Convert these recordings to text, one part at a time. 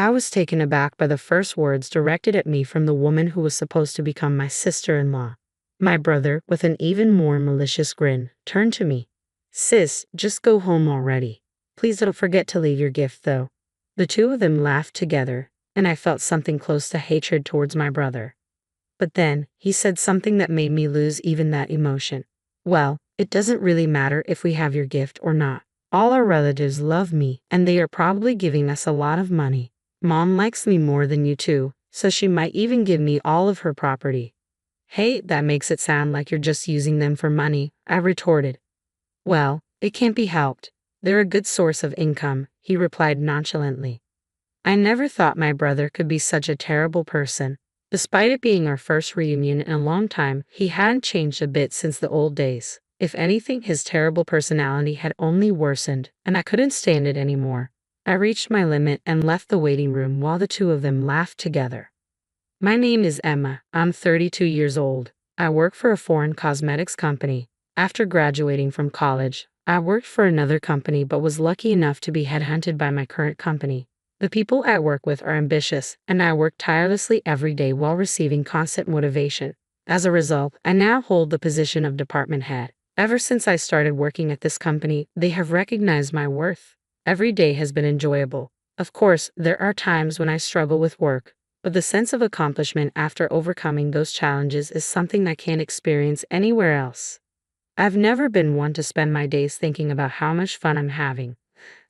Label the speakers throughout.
Speaker 1: I was taken aback by the first words directed at me from the woman who was supposed to become my sister-in-law. My brother, with an even more malicious grin, turned to me. "Sis, just go home already. Please don't forget to leave your gift, though." The two of them laughed together, and I felt something close to hatred towards my brother. But then, he said something that made me lose even that emotion. "Well, it doesn't really matter if we have your gift or not. All our relatives love me, and they are probably giving us a lot of money. Mom likes me more than you two, so she might even give me all of her property." "Hey, that makes it sound like you're just using them for money," I retorted. "Well, it can't be helped. They're a good source of income," he replied nonchalantly. I never thought my brother could be such a terrible person. Despite it being our first reunion in a long time, he hadn't changed a bit since the old days. If anything, his terrible personality had only worsened, and I couldn't stand it anymore. I reached my limit and left the waiting room while the two of them laughed together. "My name is Emma. I'm 32 years old. I work for a foreign cosmetics company. After graduating from college, I worked for another company but was lucky enough to be headhunted by my current company. The people I work with are ambitious, and I work tirelessly every day while receiving constant motivation. As a result, I now hold the position of department head. Ever since I started working at this company, they have recognized my worth. Every day has been enjoyable. Of course, there are times when I struggle with work, but the sense of accomplishment after overcoming those challenges is something I can't experience anywhere else. I've never been one to spend my days thinking about how much fun I'm having.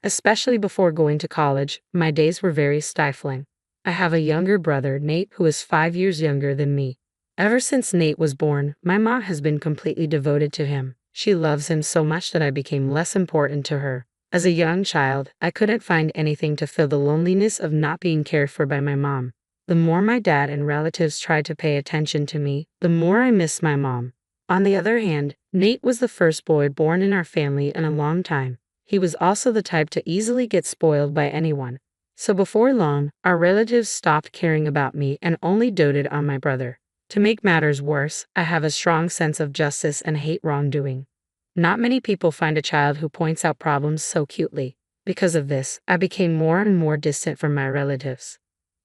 Speaker 1: Especially before going to college, my days were very stifling. I have a younger brother, Nate, who is 5 years younger than me. Ever since Nate was born, my mom has been completely devoted to him. She loves him so much that I became less important to her. As a young child, I couldn't find anything to fill the loneliness of not being cared for by my mom. The more my dad and relatives tried to pay attention to me, the more I missed my mom. On the other hand, Nate was the first boy born in our family in a long time. He was also the type to easily get spoiled by anyone. So before long, our relatives stopped caring about me and only doted on my brother. To make matters worse, I have a strong sense of justice and hate wrongdoing. Not many people find a child who points out problems so cutely. Because of this, I became more and more distant from my relatives.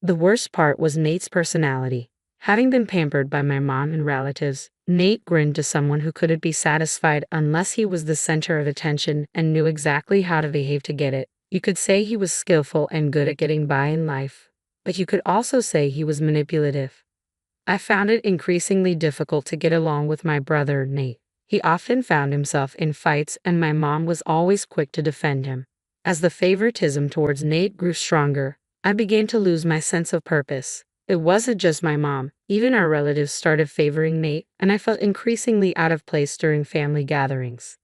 Speaker 1: The worst part was Nate's personality. Having been pampered by my mom and relatives, Nate grinned to someone who couldn't be satisfied unless he was the center of attention and knew exactly how to behave to get it. You could say he was skillful and good at getting by in life, but you could also say he was manipulative. I found it increasingly difficult to get along with my brother, Nate. He often found himself in fights, and my mom was always quick to defend him. As the favoritism towards Nate grew stronger, I began to lose my sense of purpose. It wasn't just my mom, even our relatives started favoring Nate, and I felt increasingly out of place during family gatherings.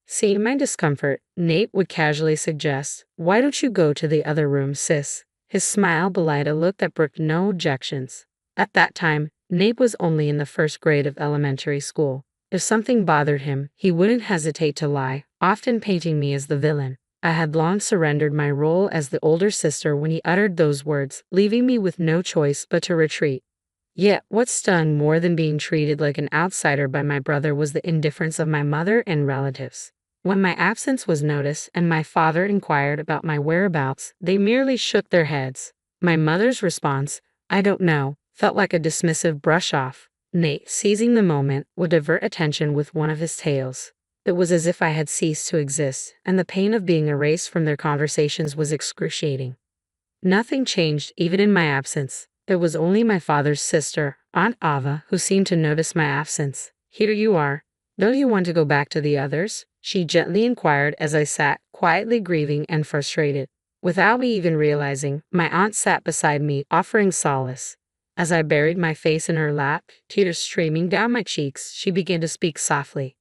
Speaker 1: Seeing my discomfort, Nate would casually suggest, "Why don't you go to the other room, sis?" His smile belied a look that brooked no objections. At that time, Nate was only in the first grade of elementary school. If something bothered him, he wouldn't hesitate to lie, often painting me as the villain. I had long surrendered my role as the older sister when he uttered those words, leaving me with no choice but to retreat. Yet, what stung more than being treated like an outsider by my brother was the indifference of my mother and relatives. When my absence was noticed and my father inquired about my whereabouts, they merely shook their heads. My mother's response, "I don't know," felt like a dismissive brush-off. Nate, seizing the moment, would divert attention with one of his tales. It was as if I had ceased to exist, and the pain of being erased from their conversations was excruciating. Nothing changed even in my absence. It was only my father's sister, Aunt Ava, who seemed to notice my absence. "Here you are. Don't you want to go back to the others?" she gently inquired as I sat, quietly grieving and frustrated. Without me even realizing, my aunt sat beside me, offering solace. As I buried my face in her lap, tears streaming down my cheeks, she began to speak softly.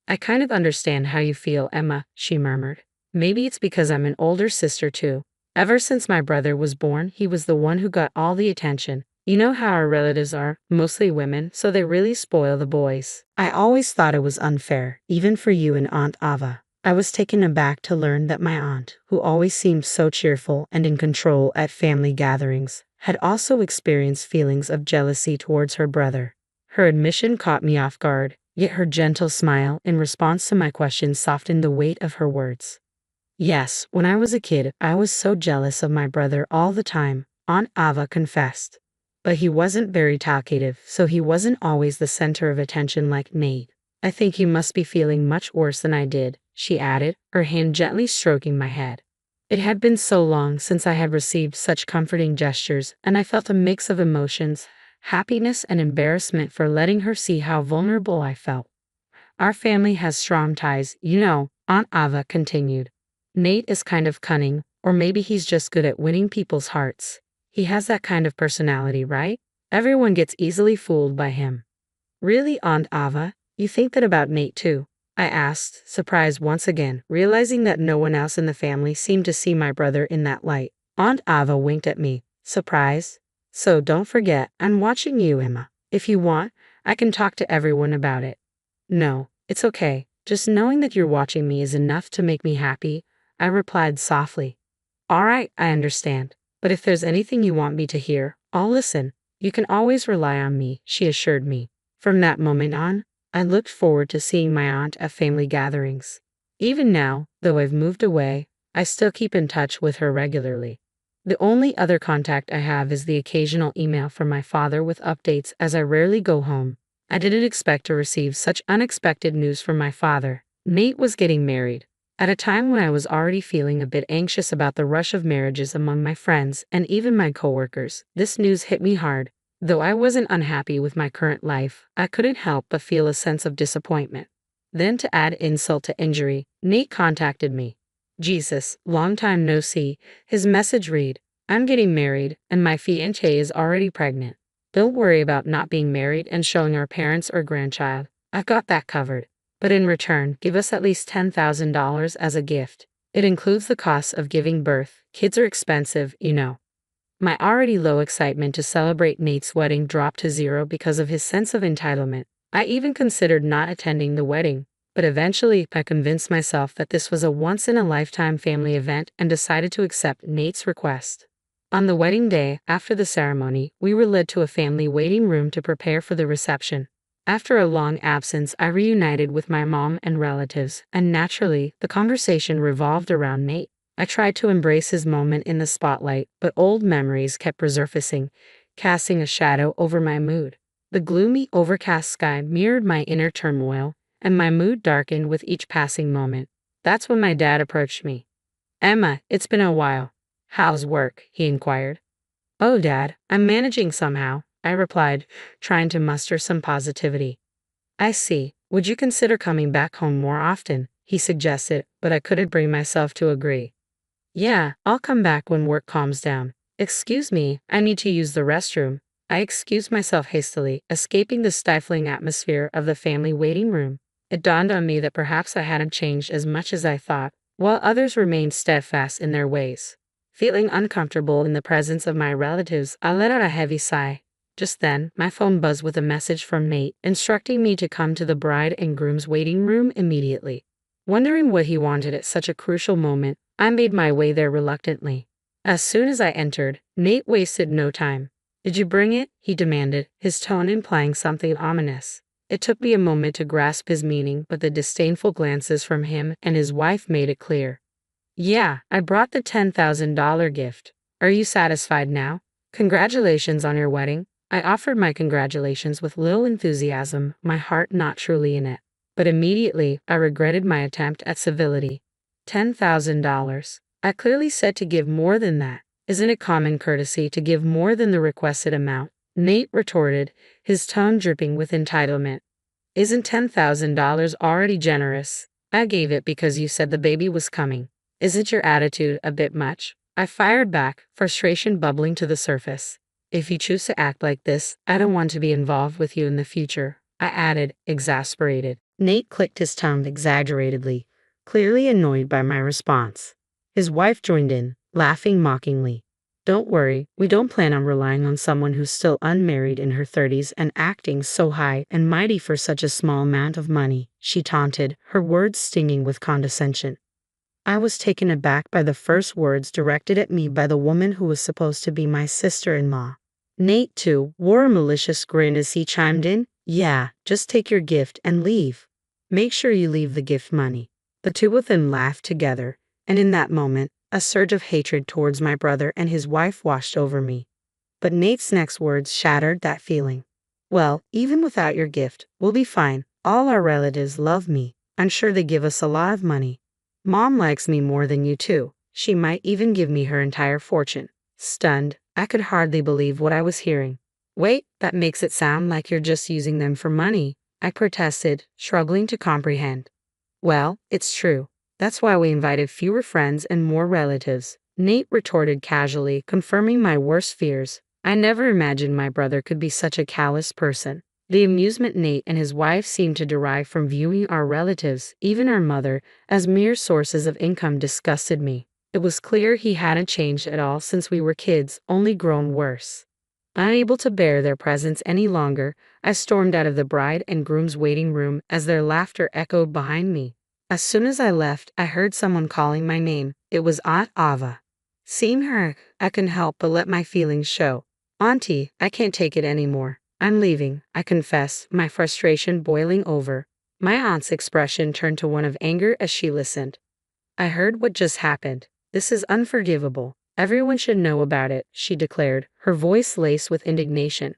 Speaker 1: "I kind of understand how you feel, Emma," she murmured. "Maybe it's because I'm an older sister too. Ever since my brother was born, he was the one who got all the attention. You know how our relatives are, mostly women, so they really spoil the boys. I always thought it was unfair, even for you and Aunt Ava." I was taken aback to learn that my aunt, who always seemed so cheerful and in control at family gatherings, had also experienced feelings of jealousy towards her brother. Her admission caught me off guard, yet her gentle smile in response to my questions softened the weight of her words. "Yes, when I was a kid, I was so jealous of my brother all the time. Aunt Ava confessed. But he wasn't very talkative, so he wasn't always the center of attention like Nate. I think you must be feeling much worse than I did, she added, her hand gently stroking my head. It had been so long since I had received such comforting gestures, and I felt a mix of emotions, happiness and embarrassment for letting her see how vulnerable I felt. Our family has strong ties, you know, Aunt Ava continued. Nate is kind of cunning, or maybe he's just good at winning people's hearts. He has that kind of personality, right? Everyone gets easily fooled by him. Really, Aunt Ava? You think that about Nate too? I asked, surprised once again, realizing that no one else in the family seemed to see my brother in that light. Aunt Ava winked at me, surprised. So don't forget, I'm watching you, Emma. If you want, I can talk to everyone about it. No, it's okay. Just knowing that you're watching me is enough to make me happy, I replied softly. All right, I understand. But if there's anything you want me to hear, I'll listen. You can always rely on me, she assured me. From that moment on, I looked forward to seeing my aunt at family gatherings. Even now, though I've moved away, I still keep in touch with her regularly. The only other contact I have is the occasional email from my father with updates, as I rarely go home. I didn't expect to receive such unexpected news from my father. Nate was getting married. At a time when I was already feeling a bit anxious about the rush of marriages among my friends and even my coworkers, this news hit me hard. Though I wasn't unhappy with my current life, I couldn't help but feel a sense of disappointment. Then, to add insult to injury, Nate contacted me. Jesus, long time no see. His message read, I'm getting married, and my fiancée is already pregnant. Don't worry about not being married and showing our parents or grandchild. I've got that covered. But in return, give us at least $10,000 as a gift. It includes the costs of giving birth. Kids are expensive, you know. My already low excitement to celebrate Nate's wedding dropped to zero because of his sense of entitlement. I even considered not attending the wedding, but eventually I convinced myself that this was a once-in-a-lifetime family event and decided to accept Nate's request. On the wedding day, after the ceremony, we were led to a family waiting room to prepare for the reception. After a long absence, I reunited with my mom and relatives, and naturally, the conversation revolved around Nate. I tried to embrace his moment in the spotlight, but old memories kept resurfacing, casting a shadow over my mood. The gloomy, overcast sky mirrored my inner turmoil, and my mood darkened with each passing moment. That's when my dad approached me. Emma, it's been a while. How's work? He inquired. Oh, Dad, I'm managing somehow, I replied, trying to muster some positivity. I see. Would you consider coming back home more often? He suggested, but I couldn't bring myself to agree. Yeah, I'll come back when work calms down. Excuse me, I need to use the restroom. I excused myself hastily, escaping the stifling atmosphere of the family waiting room. It dawned on me that perhaps I hadn't changed as much as I thought, while others remained steadfast in their ways. Feeling uncomfortable in the presence of my relatives, I let out a heavy sigh. Just then, my phone buzzed with a message from Nate, instructing me to come to the bride and groom's waiting room immediately. Wondering what he wanted at such a crucial moment, I made my way there reluctantly. As soon as I entered, Nate wasted no time. Did you bring it? He demanded, his tone implying something ominous. It took me a moment to grasp his meaning, but the disdainful glances from him and his wife made it clear. Yeah, I brought the $10,000 gift. Are you satisfied now? Congratulations on your wedding. I offered my congratulations with little enthusiasm, my heart not truly in it. But immediately, I regretted my attempt at civility. $10,000. I clearly said to give more than that. Isn't it common courtesy to give more than the requested amount? Nate retorted, his tone dripping with entitlement. Isn't $10,000 already generous? I gave it because you said the baby was coming. Isn't your attitude a bit much? I fired back, frustration bubbling to the surface. If you choose to act like this, I don't want to be involved with you in the future, I added, exasperated. Nate clicked his tongue exaggeratedly, clearly annoyed by my response. His wife joined in, laughing mockingly. Don't worry, we don't plan on relying on someone who's still unmarried in her 30s and acting so high and mighty for such a small amount of money, she taunted, her words stinging with condescension. I was taken aback by the first words directed at me by the woman who was supposed to be my sister-in-law. Nate, too, wore a malicious grin as he chimed in, Yeah, just take your gift and leave. Make sure you leave the gift money. The two of them laughed together, and in that moment, a surge of hatred towards my brother and his wife washed over me. But Nate's next words shattered that feeling. Well, even without your gift, we'll be fine. All our relatives love me. I'm sure they give us a lot of money. Mom likes me more than you too. She might even give me her entire fortune. Stunned, I could hardly believe what I was hearing. Wait, that makes it sound like you're just using them for money, I protested, struggling to comprehend. Well, it's true. That's why we invited fewer friends and more relatives, Nate retorted casually, confirming my worst fears. I never imagined my brother could be such a callous person. The amusement Nate and his wife seemed to derive from viewing our relatives, even our mother, as mere sources of income disgusted me. It was clear he hadn't changed at all since we were kids, only grown worse. Unable to bear their presence any longer, I stormed out of the bride and groom's waiting room as their laughter echoed behind me. As soon as I left, I heard someone calling my name. It was Aunt Ava. Seeing her, I couldn't help but let my feelings show. Auntie, I can't take it anymore. I'm leaving, I confess, my frustration boiling over. My aunt's expression turned to one of anger as she listened. I heard what just happened. This is unforgivable. Everyone should know about it, she declared, her voice laced with indignation.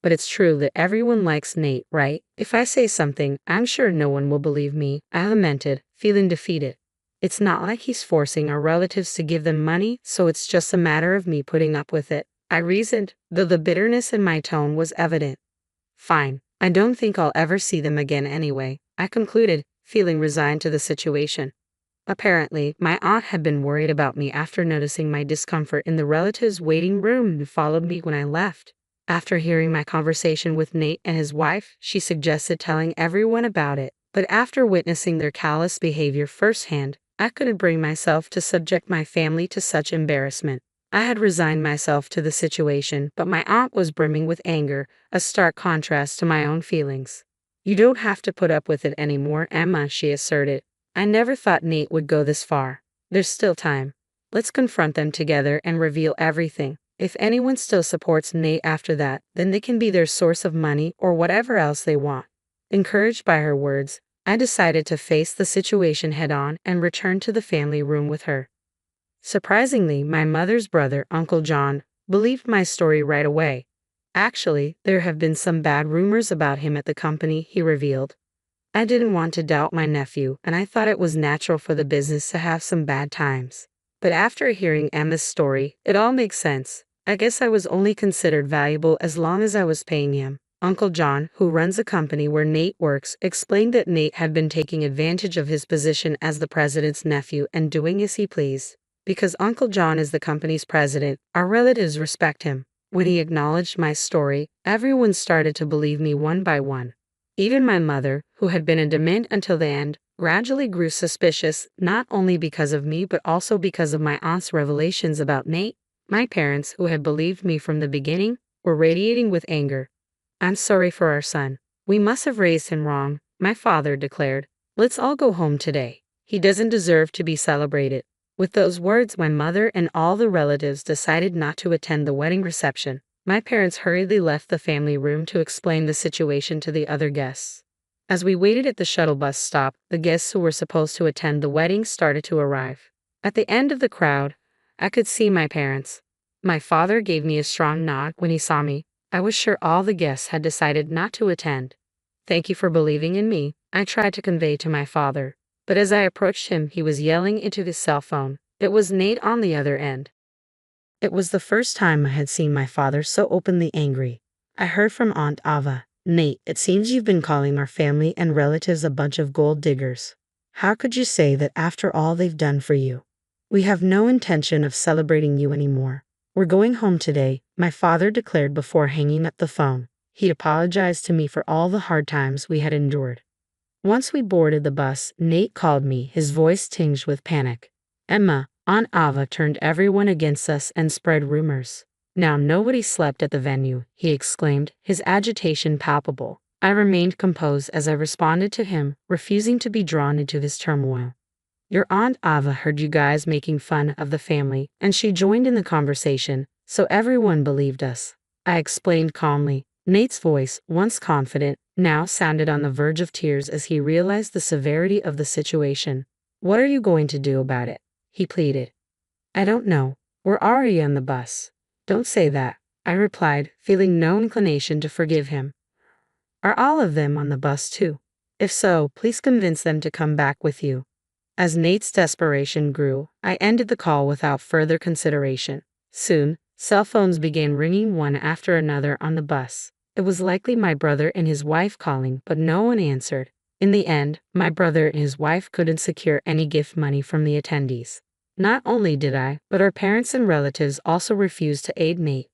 Speaker 1: But it's true that everyone likes Nate, right? If I say something, I'm sure no one will believe me, I lamented, feeling defeated. It's not like he's forcing our relatives to give them money, so it's just a matter of me putting up with it, I reasoned, though the bitterness in my tone was evident. Fine, I don't think I'll ever see them again anyway, I concluded, feeling resigned to the situation. Apparently, my aunt had been worried about me after noticing my discomfort in the relatives' waiting room and followed me when I left. After hearing my conversation with Nate and his wife, she suggested telling everyone about it, but after witnessing their callous behavior firsthand, I couldn't bring myself to subject my family to such embarrassment. I had resigned myself to the situation, but my aunt was brimming with anger, a stark contrast to my own feelings. You don't have to put up with it anymore, Emma, she asserted. I never thought Nate would go this far. There's still time. Let's confront them together and reveal everything. If anyone still supports Nate after that, then they can be their source of money or whatever else they want. Encouraged by her words, I decided to face the situation head-on and return to the family room with her. Surprisingly, my mother's brother, Uncle John, believed my story right away. Actually, there have been some bad rumors about him at the company, he revealed. I didn't want to doubt my nephew, and I thought it was natural for the business to have some bad times. But after hearing Emma's story, it all makes sense. I guess I was only considered valuable as long as I was paying him. Uncle John, who runs a company where Nate works, explained that Nate had been taking advantage of his position as the president's nephew and doing as he pleased. Because Uncle John is the company's president, our relatives respect him. When he acknowledged my story, everyone started to believe me one by one. Even my mother, who had been adamant until the end, gradually grew suspicious, not only because of me but also because of my aunt's revelations about Nate. My parents, who had believed me from the beginning, were radiating with anger. I'm sorry for our son. We must have raised him wrong, my father declared. Let's all go home today. He doesn't deserve to be celebrated. With those words, my mother and all the relatives decided not to attend the wedding reception. My parents hurriedly left the family room to explain the situation to the other guests. As we waited at the shuttle bus stop, the guests who were supposed to attend the wedding started to arrive. At the end of the crowd, I could see my parents. My father gave me a strong nod when he saw me. I was sure all the guests had decided not to attend. Thank you for believing in me, I tried to convey to my father. But as I approached him, he was yelling into his cell phone. It was Nate on the other end. It was the first time I had seen my father so openly angry. I heard from Aunt Ava, Nate, it seems you've been calling our family and relatives a bunch of gold diggers. How could you say that after all they've done for you? We have no intention of celebrating you anymore. We're going home today, my father declared before hanging up the phone. He apologized to me for all the hard times we had endured. Once we boarded the bus, Nate called me, his voice tinged with panic. Emma, Aunt Ava turned everyone against us and spread rumors. Now nobody slept at the venue, he exclaimed, his agitation palpable. I remained composed as I responded to him, refusing to be drawn into his turmoil. Your Aunt Ava heard you guys making fun of the family, and she joined in the conversation, so everyone believed us. I explained calmly. Nate's voice, once confident, now sounded on the verge of tears as he realized the severity of the situation. What are you going to do about it? He pleaded. I don't know. We're already on the bus. Don't say that. I replied, feeling no inclination to forgive him. Are all of them on the bus too? If so, please convince them to come back with you. As Nate's desperation grew, I ended the call without further consideration. Soon, cell phones began ringing one after another on the bus. It was likely my brother and his wife calling, but no one answered. In the end, my brother and his wife couldn't secure any gift money from the attendees. Not only did I, but our parents and relatives also refused to aid Nate.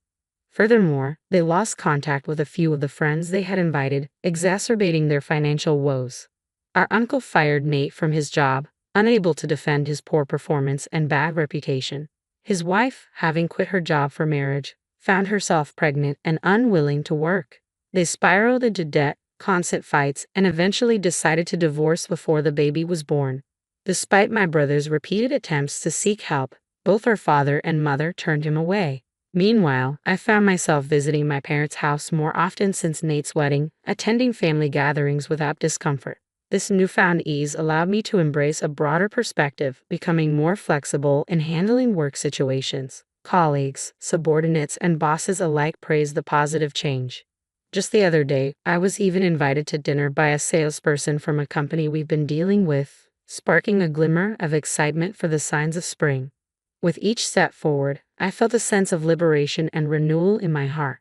Speaker 1: Furthermore, they lost contact with a few of the friends they had invited, exacerbating their financial woes. Our uncle fired Nate from his job, unable to defend his poor performance and bad reputation. His wife, having quit her job for marriage, found herself pregnant and unwilling to work. They spiraled into debt, constant fights, and eventually decided to divorce before the baby was born. Despite my brother's repeated attempts to seek help, both our father and mother turned him away. Meanwhile, I found myself visiting my parents' house more often since Nate's wedding, attending family gatherings without discomfort. This newfound ease allowed me to embrace a broader perspective, becoming more flexible in handling work situations. Colleagues, subordinates, and bosses alike praised the positive change. Just the other day, I was even invited to dinner by a salesperson from a company we've been dealing with, sparking a glimmer of excitement for the signs of spring. With each step forward, I felt a sense of liberation and renewal in my heart.